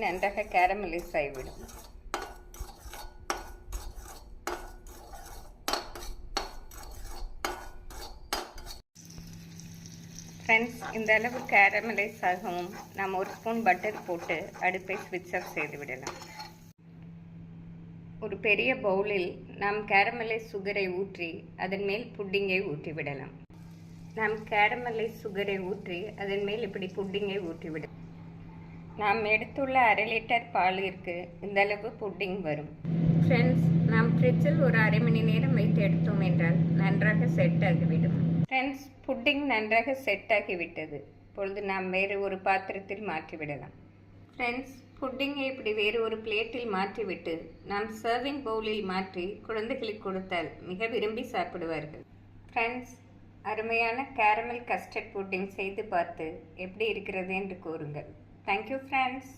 நன்றாக கேரமலைஸ் ஆகிவிடும். ஃப்ரெண்ட்ஸ், இந்த அளவு கேரமலைஸ் ஆகவும் நாம் 1 ஸ்பூன் பட்டர் போட்டு அடுப்பை ஸ்விட்ச் ஆஃப் செய்து விடலாம். ஒரு பெரிய பவுலில் நாம் கேரமலைஸ் சுகரை ஊற்றி அதன் மேல் புட்டிங்கை ஊற்றி விடலாம். நாம் கேரமலைஸ் சுகரை ஊற்றி அதன் மேல் இப்படி புட்டிங்கை ஊற்றிவிடும். நாம் எடுத்துள்ள 1/2 லிட்டர் பாலிற்கு இந்த அளவு புட்டிங் வரும். ஃப்ரெண்ட்ஸ், நாம் ஃப்ரிட்ஜில் ஒரு 1/2 மணி நேரம் வைத்து எடுத்தோம் என்றால் நன்றாக செட் ஆகிவிடும். ஃப்ரெண்ட்ஸ், புட்டிங் நன்றாக செட் ஆகிவிட்டது. இப்பொழுது நாம் வேறு ஒரு பாத்திரத்தில் மாற்றிவிடலாம். ஃப்ரெண்ட்ஸ், புட்டிங்கை இப்படி வேறு ஒரு பிளேட்டில் மாற்றிவிட்டு நாம் சர்விங் பவுலில் மாற்றி குழந்தைகளுக்கு கொடுத்தால் மிக விரும்பி சாப்பிடுவார்கள். ஃப்ரெண்ட்ஸ், அருமையான கேரமல் கஸ்டர்ட் புட்டிங் செய்து பார்த்து எப்படி இருக்கிறது என்று கூறுங்கள். Thank you friends.